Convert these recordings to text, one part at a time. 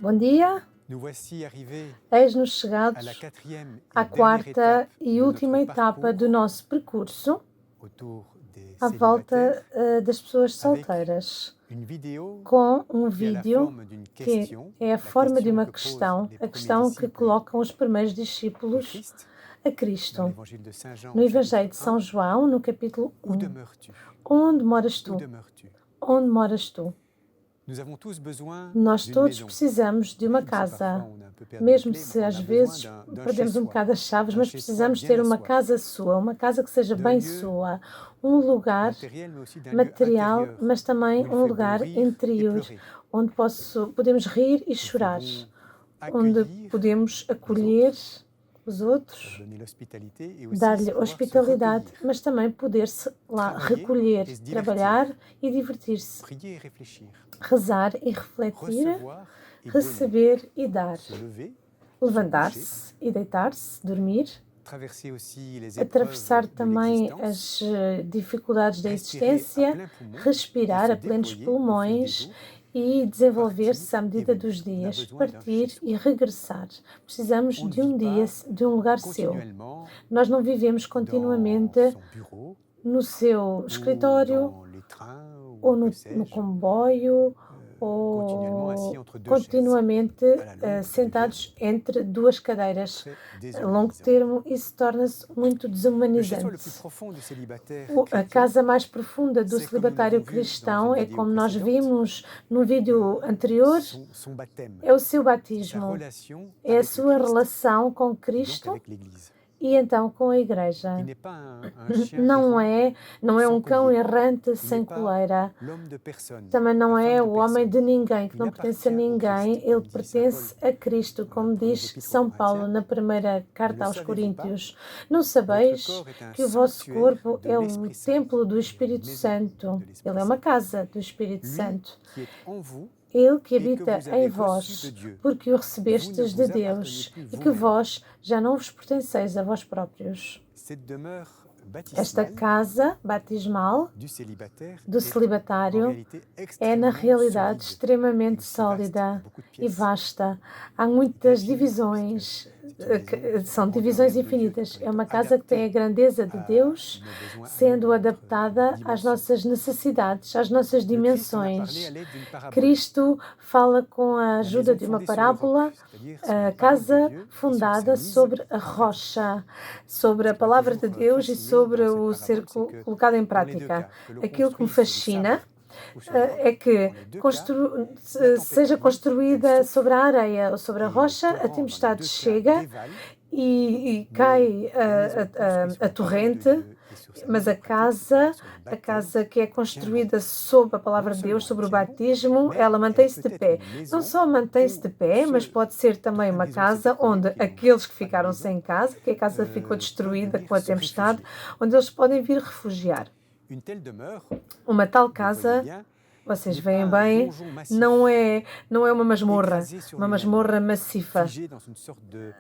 Bom dia, Nous voici arrivés eis-nos à chegados la quatrième et à dernière quarta étape e de última notre etapa parcours do nosso percurso autour des à célibataires, volta das pessoas avec solteiras, une vidéo com um qui a la vídeo forme d'une que question, é a la forma de question uma que posent questão, les a premiers questão que disciples colocam os primeiros de discípulos Christ a dans Cristo. l'évangile de Saint Jean No au Evangelho chapitre de São 1. João, no capítulo Où 1. demeures-tu? Onde moras Où tu? demeures-tu? Onde moras tu? Nous avons tous besoin Nós d'une todos maison. precisamos de uma Même si parfois casa. on a un peu perdu les Mesmo clés, se on às a besoin vezes d'un perdemos um chez-soi, bocado as chaves, un mas chez-soi precisamos bien ter à uma soi, casa sua, uma casa que seja d'un bem lieu sua, um lugar matériel mais aussi d'un lieu material, intérieur mas où também il um fait bon lugar rire et interior, pleurer, onde podemos rir e où il fait chorar, bon onde accueillir podemos les acolher autres, os leur outros, donner l'hospitalité et aussi dar-lhe pouvoir se hospitalidade, recueillir, mas também poder-se lá travailler recolher, et se trabalhar divertir, e divertir-se, prier et réfléchir, rezar e refletir, recevoir et donner, receber e dar, se lever, se coucher, levantar-se e deitar-se, dormir, traverser aussi les atravessar épreuves de também l'existence, as dificuldades da respirer à existência, plein poumon et respirar se a plenos déployer au fil des pulmões jours, e desenvolver-se partir à et medida venir. dos On a dias, besoin d'un partir chez-soi. e regressar. Precisamos On ne de um vit dia, pas de um lugar seu. continuellement Nós não vivemos dans continuamente son bureau no seu ou escritório, dans les trains ou ou que no sais-je, comboio, continuellement assis ou entre deux chaises. continuamente À la longue, ça devient sentados entre duas cadeiras. très A longo déshumanisant. termo, isso torna-se muito Le chez-soi le plus desumanizante. profond du célibataire A chrétien, casa mais profunda do c'est comme nous celibatário l'avons vu dans cristão une é vidéo como nós précédente, vimos no vídeo anterior, son baptême, é o seu sa batismo, relation é a avec le sua Christ relação com et donc Cristo avec l'Église. e então com a Il igreja. n'est pas un chien Não errant não é sans um cão collier. errante Il sem n'est pas coleira. l'homme de personne, Também la não é femme de o homem de personne. ninguém, que Il não pertence a appartient au Christ, ninguém, ele comme dit saint Paul pertence a Cristo, dans la como première diz épître aux São Paulo Corinthiens. na primeira Ne carta le aos savez-vous pas? Coríntios. Não Votre sabeis corps est un que o vosso sanctuaire corpo de é um l'Esprit Saint. templo do Il est une Espírito maison Santo. de l'Esprit Ele é uma Saint. casa do Espírito Lui Santo. qui est en vous Ele que et que habita vous em avez reçu de vós, Dieu. porque o Vous ne recebestes de vous Deus, appartenez plus e que vous-même. vós já não vos pertenceis a vós próprios. Cette demeure Esta baptismale casa batismal du célibataire do est en celibatário réalité é, na extrêmement realidade, solide extremamente et aussi vaste. Il y a sólida beaucoup de e pièces. vasta. Há muitas Infinie, divisões, puisque c'est une maison são grandeur divisões même de Dieu, infinitas. tout en É uma étant casa que tem a adaptée grandeza de à Deus, nos besoins, à sendo notre adaptada às dimension. nossas necessidades, às nossas Le Christ en a parlé à dimensões. l'aide d'une parabole. Cristo fala com a La ajuda maison de uma fondée sur le roc, parábola, c'est-à-dire sur a la parole de casa Dieu et sur sa fundada mise sobre a en pratique. rocha, sobre a Ce qui m'a palavra de toujours Deus e fasciné sobre dans cette o parabole, ser c'est que colocado em dans les deux prática. cas, que l'on Aquilo que me construise sur du fascina sable ou sur le roc, é que dans les deux cas, la tempête seja arrive, construída elle souffle sobre a areia ou sobre a et le rocha, a torrent, dans les tempestade deux cas, chega dévale, e mais cai la maison construite sur a la parole de torrente, Dieu et sur sa mas mise en pratique, c'est-à-dire sur le a baptême, casa que é tient bon. construída sob a palavra Non de Deus, seulement elle sobre o tient bon, batismo, mais ela elle mantém-se peut de être pé. une Não maison só mantém-se de où pé, mas ceux pode ser dont também la uma maison s'est casa écroulée, onde qui n'ont aqueles que pas de ficaram maison, sem casa, que a casa ficou peuvent destruída venir com a se tempestade, réfugier. onde eles podem vir refugiar. Une telle demeure, Uma tal vous le voyez casa, bien, vocês n'est pas veem un bem, donjon massif não é uma masmorra, écrasé sur uma lui-même, masmorra macifa, figé dans une sorte de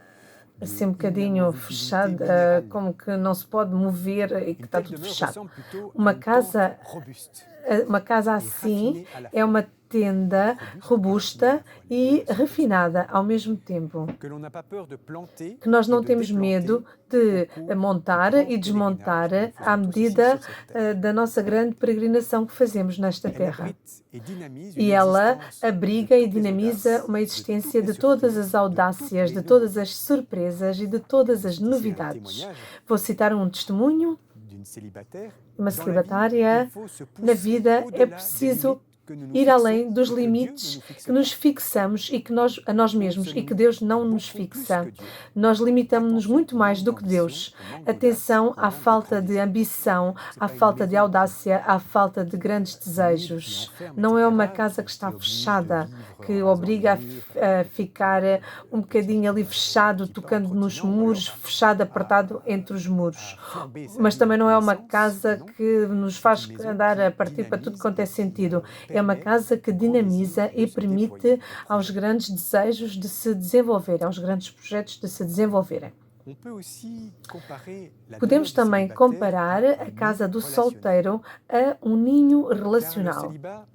assim um bocadinho inamovibilité fechada, minérale. como que não se pode mover e que Une está telle tudo demeure fechado. ressemble plutôt à Uma une tente casa, robuste uma casa et assim raffinée à la é fois. uma tenda robusta e refinada ao mesmo tempo. Que l'on n'a pas peur de planter Que nós et não de temos déplanter medo au de cours du montar grand e desmontar pèlerinage que nous à faisons tous ici medida sur cette terre. da nossa grande peregrinação que fazemos nesta Elle terra. abrite et dynamise E une ela existence abriga de e toutes les dinamiza audaces, uma de existência toutes de les todas surprises, as de toutes audácias, les de todas nouveautés. as surpresas e de todas Je as cite ici un novidades. témoignage Vou citar um testemunho. d'une célibataire. Uma Dans la vie, celibatária. il faut se Na pousser vida é au-delà des preciso limites que nous nous ir além fixons dos et que Dieu ne limites nous fixe que nos pas. fixamos e que a nós On mesmos se e que limite Deus não nos beaucoup plus fixa. que Dieu. Nós limitamos-nos Attention muito au mais manque do que Deus. d'ambition, au manque d'audace, Atenção au à manque de falta de grandes idées. ambição, C'est à pas une falta de maison audácia, à falta de grandes fermée qui desejos. enferme, Não é uma etc., casa que qui está oblige de fechada, vivre que en rasant obriga les murs, a ficar um bocadinho ali fechado, qui pas en tocando nos trottinant, ou muros, alors fechado, apertado entre os à muros. flamber sa Mas vie também dans não tous é les uma sens. casa Non, que nos c'est faz une maison andar a qui partir para tudo dynamise quanto é et qui sentido. É uma permet casa que aux grands dinamiza désirs e de se permite déployer, de aos projeter. grandes desejos de se desenvolver, aos grandes projetos de se desenvolverem. On peut aussi comparer la Podemos demeure du também célibataire comparar à a un casa nid do relationnel. solteiro a um ninho Car le relacional. célibat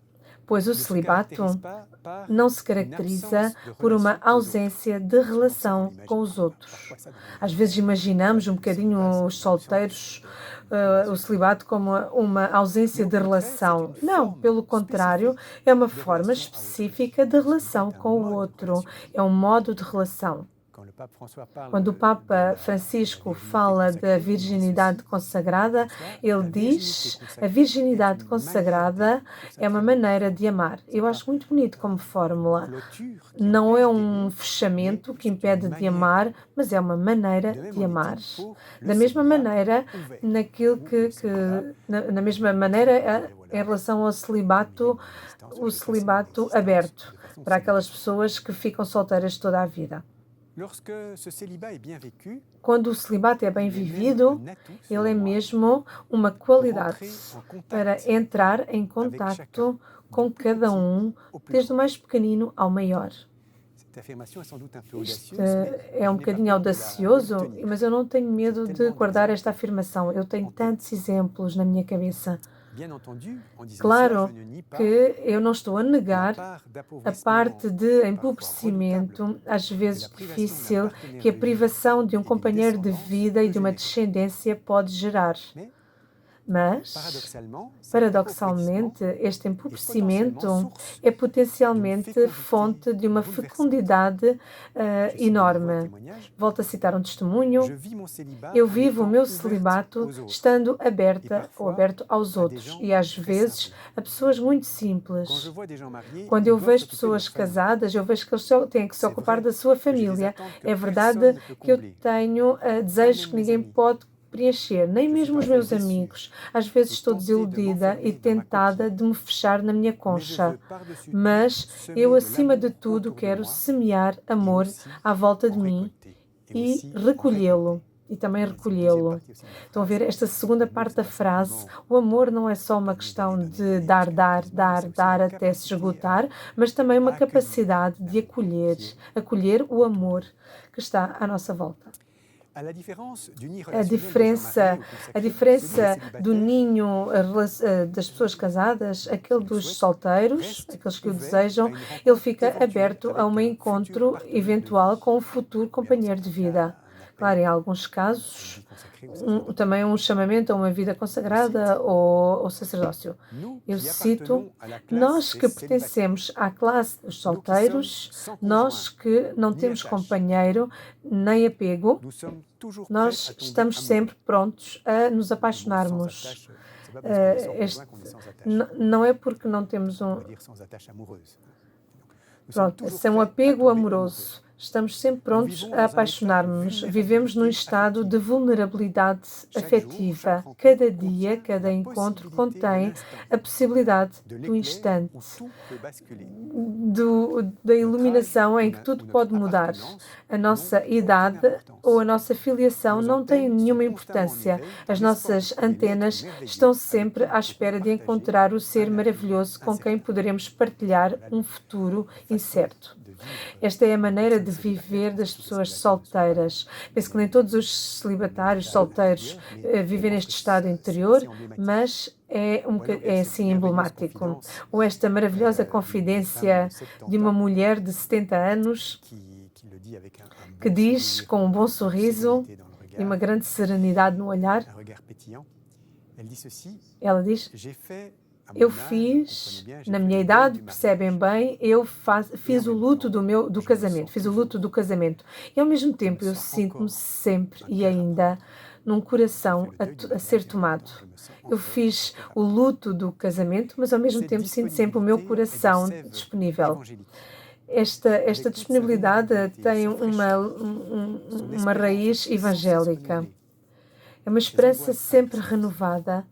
pois o ne se celibato caractérise pas par não se une caracteriza absence de por uma relation aux autres. ausência de relação com os outros. Parfois ça dans Às nos vezes imaginamos um le bocadinho célibat, os c'est une absence solteiros, de relation. o celibato como uma ausência Mais de au contraire, c'est relação. une Não, forme pelo contrário, spécifique é uma de forma relation à autrui. específica de Le célibat relação est un com o mode de outro, relation. é um modo de relação. Quand le pape François parle Quando o de Papa la Francisco virginité fala da consacrée, il dit virgindade ceci, consagrada, François, ele la virginité diz: a consacrée est virgindade une manière consagrada d'aimer. Je trouve ça é uma très beau. maneira de amar. Eu acho muito bonito como fórmula. Clôture qui Não é empêche um d'aimer, fechamento mais que c'est une impede de manière amar, d'aimer. mas é uma maneira De même, de on est amar. dit pour le Da mesma célibat maneira, ouvert. naquilo Ou le célibat na mesma maneira, et em voilà, relação ao terminer celibato, mon existence, o je vais passer mon celibato existence aberto, de façon para aquelas célibataire. pessoas que ficam solteiras toda a vida. Lorsque ce célibat est bien vécu, Quando o celibato é bem il est même vivido, un atout, ele é selon moi, mesmo uma pour qualidade entrer en para contact entrar em avec contacto chacun, com du plus cada petit au plus desde o grand. mais pequenino ao maior. Cette affirmation est sans doute un peu Isto audacieuse, mais é je um n'ai pas bocadinho peur de audacioso, l'obtenir. mas eu não tenho medo de tellement guardar d'exemples esta afirmação. Eu tenho en tête. tantos exemplos na minha cabeça. Bien entendu, en disant Claro cela, je ne nie pas que eu não estou a la negar part a d'appauvrissement parte de parfois empobrecimento, às vezes que la privation d'un difícil, partenaire que a de vie privação de um et d'une companheiro de descendance vida e peut de uma générer. descendência pode gerar. Mais, Mas, paradoxalement, cet paradoxalmente, appauvrissement este est empobrecimento potentiellement source é d'une potencialmente fécondité fonte de uma bouleversante. fecundidade Je cite de nouveau un enorme. témoignage. Volto a citar um testemunho. Je vis mon célibat Eu en vivo o étant meu ouverte celibato aux autres. estando E aberta ou parfois, aberto aos a des outros gens e às très vezes simples. a pessoas muito Quand je simples. vois des gens mariés, Quando ils eu doivent vejo s'occuper de pessoas leur famille. casadas, eu vejo que eles só têm que se C'est ocupar vrai da sua que j'ai des família. attentes que É personne verdade ne peut que eu combler. tenho desejos même que mes ninguém amis. pode preencher, nem Je suis mesmo os parfois meus déçu amigos. Às vezes et estou tenté de desiludida m'enfermer e dans ma tentada coquille. de me fechar na minha Mais je concha. veux par-dessus Mas tout semer eu, de acima de l'amour tudo, autour de quero moi semear et amor aussi à volta de en mim récolter. Et e aussi en recolhê-lo. récolter. E também Cette deuxième recolhê-lo. partie aussi de la Estão a ver phrase. esta segunda L'amour, parte c'est da pas frase? simplement O amor não é só uma donner, questão donner, de donner, dar, jusqu'à dar, l'épuisement, mais dar, c'est aussi dar la até se capacité esgotar, à mas também uma accueillir capacidade de l'amour acolher, qui est acolher o autour de amor nous. que está à nossa volta. À la différence du nid A relationnel des gens mariés ou consacrés, celui des diferença do célibataires ninho das pessoas casadas, aquele dos solteiros, reste aqueles que o ouvert desejam, à une ele rencontre fica éventuelle aberto a avec um un encontro futur partenaire de eventual vie. com um futuro Mais dans companheiro de certains vida. cas, un appel Claro, em alguns à une casos, vie consacrée au sacerdoce. também um chamamento a uma vida consagrada ou ao sacerdócio. Nous Eu qui cito, appartenons à la classe nós des que célibataires, pertencemos à classe dos nous qui solteiros, sommes sans nós conjoint, que não ni temos attache, companheiro nem apego, nous sommes toujours prêts nós à tomber estamos amoureux. sempre prontos a nos Le mot sans apaixonarmos. attache, c'est pas parce qu'on est sans conjoint Este, qu'on est sans attache. não é porque não temos On peut dire sans attache amoureuse. Nous sommes pronto, toujours sem um prêts à apego tomber amoroso. amoureux. Estamos sempre prontos vivons a dans un état de apaixonar-nos. Vivemos num vulnérabilité estado de affective. vulnerabilidade Chaque afetiva. jour, chaque rencontre Cada dia, contient cada la encontro possibilité de contém l'instant, a possibilidade de do l'éclair instante, où tout peut basculer. da iluminação em que Notre tudo âge ou pode notre mudar. appartenance A nossa n'ont aucune idade importance. ou a nossa filiação Nos não têm antennes nenhuma sont constamment en importância. éveil, As dans l'espoir de nossas trouver l'être antenas merveilleux estão avec sempre qui à nous espera pourrons de partager encontrar o ser un avenir maravilhoso com quem incertain. poderemos partilhar Voilà um la futuro façon incerto. de vivre Esta é a des maneira de personnes célibataires. viver Je pense das que tous les pessoas célibataires ne sont pas solteiras. Penso que nem todos os celibatários état solteiros intérieur, mais vivem je pense neste que estado c'est interior, assez emblématique. mas é, Ou alors il y a é cette assim merveilleuse emblemático. confidence Ou esta maravilhosa d'une femme confidência de 70 de uma ans mulher de 70 anos qui le dit avec un que bon diz sourire, com um bom une sorriso sérénité dans le e uma regard, grande serenidade no olhar. un regard pétillant. Elle dit ceci: Ela diz: j'ai fait à eu mon âge, fiz, comprenez bien, j'ai na fait minha le deuil idade, du percebem mariage. bem, eu fiz o luto do je casamento, ressens fiz o luto do casamento. E ao mesmo tempo eu sens sinto-me encore sempre un e cœur ainda num coração J'ai fait le deuil du a ser mariage, et en même tomado. temps, je me sens Eu encore fiz un cœur o luto do casamento, mas ao mesmo Cette tempo sinto sempre o meu disponibilité est de coração sève disponível. évangélique. Esta Avec toute sa disponibilidade vulnérabilité, tem sa fraîcheur, son uma espérance raiz aussi sans cesse evangélica. renouvelée. É uma esperança angoisses sempre traversées. renovada.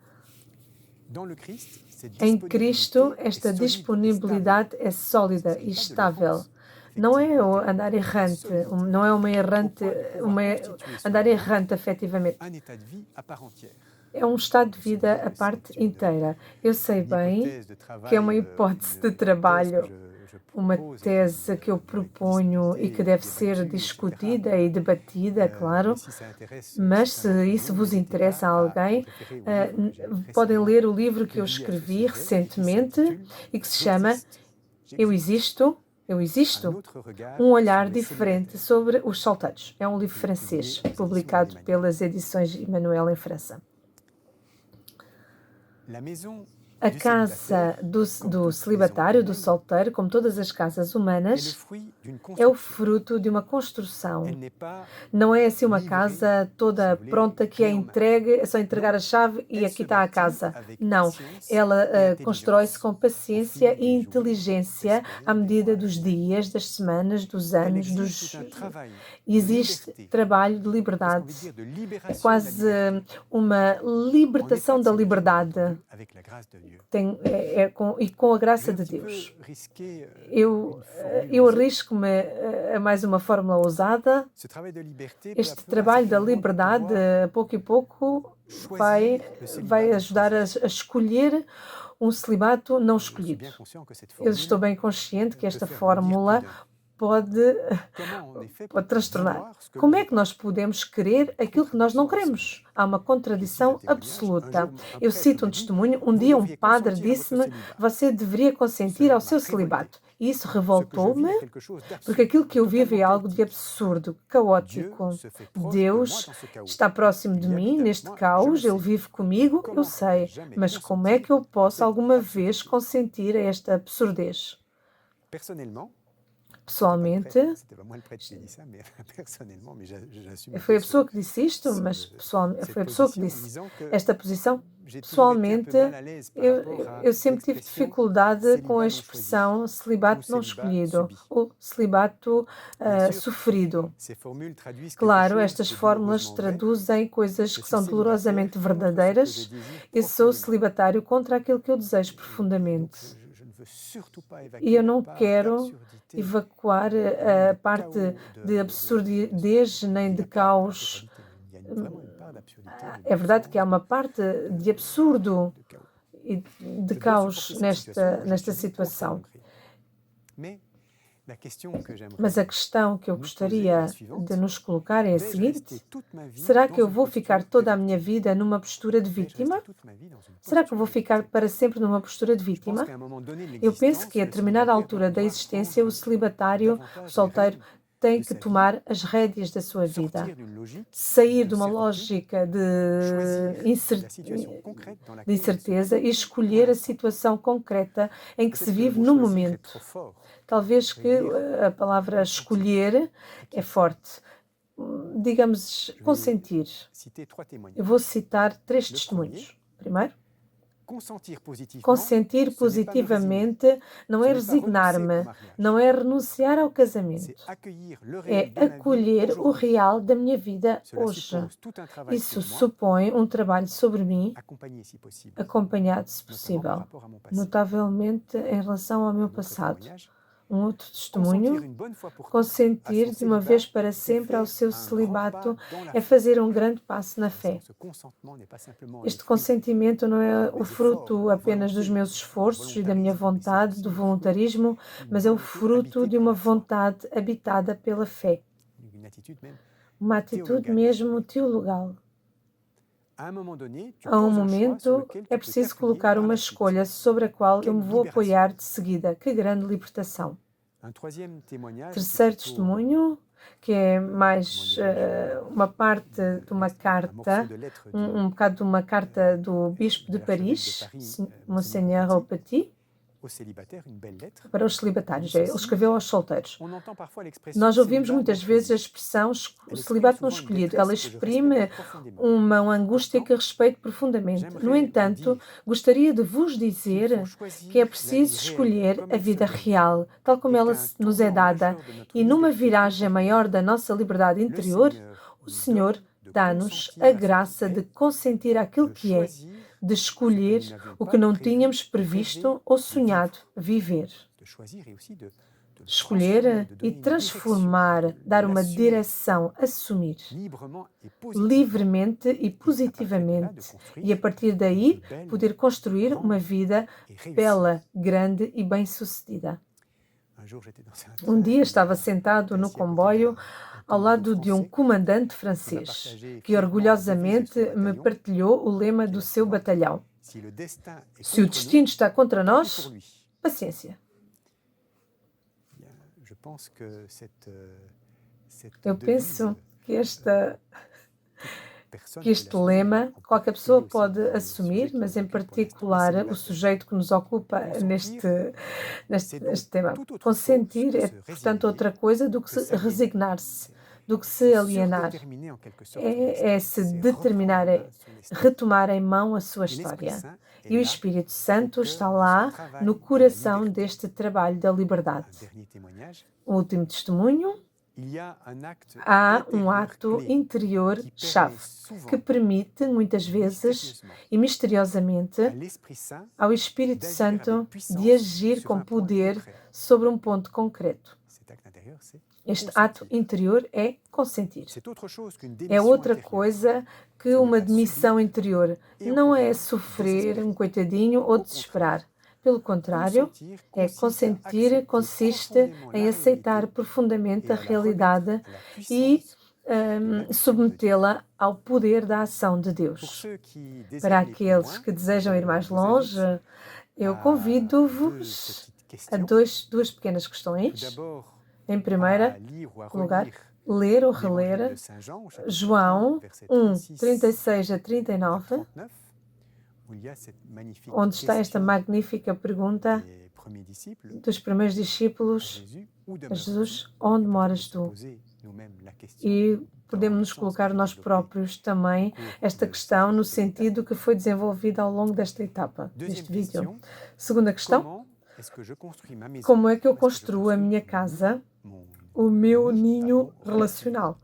Dans le Christ, cette Em disponibilité Cristo, est esta solide et disponibilidade é sólida stable. e Ce n'est pas de estável. l'errance Não é effective, o mais andar errante, solide, não é uma errante, au point de pouvoir uma, constituer selon andar moi errante afetivamente. un état de vie à part entière. É um estado de vida à parte inteira. Eu sei bem L'hypothèse de que é uma travail, hipótese de une thèse trabalho, que uma tese que eu proponho e que deve ser discutida e debatida, claro, mas se isso vos interessa a alguém, podem ler o livro que eu escrevi recentemente e que se chama Eu Existo, um olhar diferente sobre os solteiros. É um livro francês, publicado pelas edições Emmanuel em França. A casa do celibatário, do solteiro, como todas as casas humanas, é o fruto de uma construção. Não é assim uma casa toda pronta que é entregue, é só entregar a chave e aqui está a casa. Não, ela constrói-se com paciência e inteligência à medida dos dias, das semanas, dos anos, Existe trabalho de liberdade. É quase uma libertação da liberdade. E com a graça de Deus. Eu arrisco-me a mais uma fórmula ousada. Este trabalho da liberdade, pouco e pouco, vai ajudar a escolher um celibato não escolhido. Eu estou bem consciente que esta fórmula pode transtornar. Como é que nós podemos querer aquilo que nós não queremos? Há uma contradição absoluta. Eu cito um testemunho. Um dia um padre disse-me: você deveria consentir ao seu celibato. E isso revoltou-me, porque aquilo que eu vivo é algo de absurdo, caótico. Deus está próximo de mim, neste caos, Ele vive comigo, eu sei. Mas como é que eu posso alguma vez consentir a esta absurdez? Pessoalmente, foi a pessoa que disse isto, mas foi a pessoa que disse esta posição. Pessoalmente, eu sempre tive dificuldade com a expressão celibato não escolhido ou celibato sofrido. Claro, estas fórmulas traduzem coisas que são dolorosamente verdadeiras. Eu sou celibatário contra aquilo que eu desejo profundamente. E eu não quero evacuar a parte de absurdez nem de caos. É verdade que há uma parte de absurdo e de caos nesta situação. Mas a questão que eu gostaria de nos colocar é a seguinte: será que eu vou ficar toda a minha vida numa postura de vítima? Será que eu vou ficar para sempre numa postura de vítima? Eu penso que a determinada altura da existência, o celibatário, o solteiro, tem que tomar as rédeas da sua vida, sair de uma lógica de incerteza e escolher a situação concreta em que se vive no momento. Talvez que a palavra escolher é forte. Digamos, consentir. Eu vou citar 3 testemunhos. Primeiro, consentir positivamente não é resignar-me, não é renunciar ao casamento, é acolher o real da minha vida hoje. Isso supõe um trabalho sobre mim, acompanhado, se possível, notavelmente em relação ao meu passado. Um outro testemunho: consentir de uma vez para sempre ao seu celibato é fazer um grande passo na fé. Este consentimento não é o fruto apenas dos meus esforços e da minha vontade, do voluntarismo, mas é o fruto de uma vontade habitada pela fé. Uma atitude mesmo teologal. A um momento, é preciso colocar uma escolha sobre a qual eu me vou apoiar de seguida. Que grande libertação! Terceiro testemunho, que é mais uma parte de uma carta, um bocado de uma carta do Bispo de Paris, Monseigneur Aupetit, para os celibatários. Ele escreveu aos solteiros. Nós ouvimos muitas vezes a expressão celibato não escolhido. Ela exprime uma angústia que respeito profundamente. No entanto, gostaria de vos dizer que é preciso escolher a vida real, tal como ela nos é dada, e numa viragem maior da nossa liberdade interior, o Senhor dá-nos a graça de consentir aquilo que é, de escolher o que não tínhamos previsto ou sonhado viver. Escolher e transformar, dar uma direção, assumir livremente e positivamente, e a partir daí poder construir uma vida bela, grande e bem-sucedida. Um dia estava sentado no comboio ao lado de um comandante francês que orgulhosamente me partilhou o lema do seu batalhão: se o destino está contra nós, paciência. Eu penso que este lema qualquer pessoa pode assumir, mas em particular o sujeito que nos ocupa neste tema. Consentir é, portanto, outra coisa do que resignar-se, do que se alienar. É se determinar, é retomar em mão a sua história. E o Espírito Santo está lá no coração deste trabalho da liberdade. O último testemunho. Há um ato interior chave que permite, muitas vezes e misteriosamente, ao Espírito Santo de agir com poder sobre um ponto concreto. Este ato interior é consentir. É outra coisa que uma admissão interior. Não é sofrer um coitadinho ou desesperar. Pelo contrário, consentir consiste em aceitar profundamente a realidade e submetê-la ao poder da ação de Deus. Para aqueles que desejam ir mais longe, eu convido-vos a duas pequenas questões. Em primeiro lugar, ler ou reler João 1, 36 a 39, onde está esta magnífica pergunta dos primeiros discípulos a Jesus: onde moras tu? E podemos nos colocar nós próprios também esta questão no sentido que foi desenvolvida ao longo desta etapa, deste vídeo. Segunda questão: como é que eu construo a minha casa, o meu ninho relacional?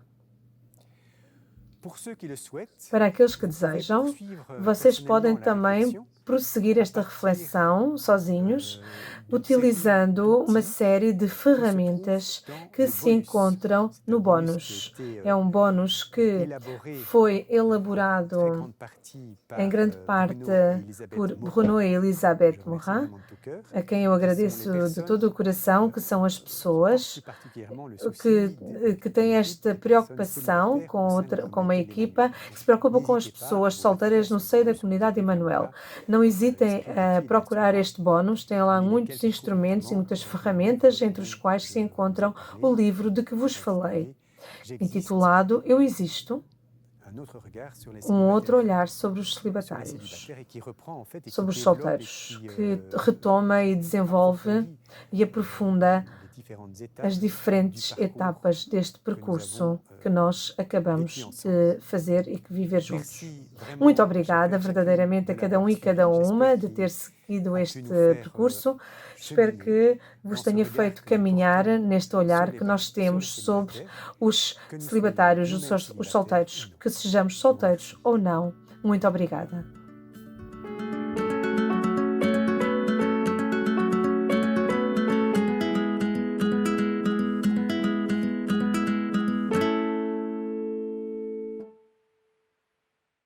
Para aqueles que desejam, vocês podem também prosseguir esta reflexão sozinhos, utilizando uma série de ferramentas que se encontram no bónus. É um bónus que foi elaborado em grande parte por Bruno e Elisabeth Morin, a quem eu agradeço de todo o coração, que são as pessoas que têm esta preocupação com uma equipa que se preocupa com as pessoas solteiras no seio da comunidade Emmanuel. Não hesitem a procurar este bónus, tem lá muitos instrumentos e muitas ferramentas, entre os quais se encontram o livro de que vos falei, intitulado Eu Existo, um outro olhar sobre os celibatários, sobre os solteiros, que retoma e desenvolve e aprofunda as diferentes etapas deste percurso que nós acabamos de fazer e que viver juntos. Muito obrigada verdadeiramente a cada um e cada uma de ter seguido este percurso. Espero que vos tenha feito caminhar neste olhar que nós temos sobre os celibatários, os solteiros, que sejamos solteiros ou não. Muito obrigada.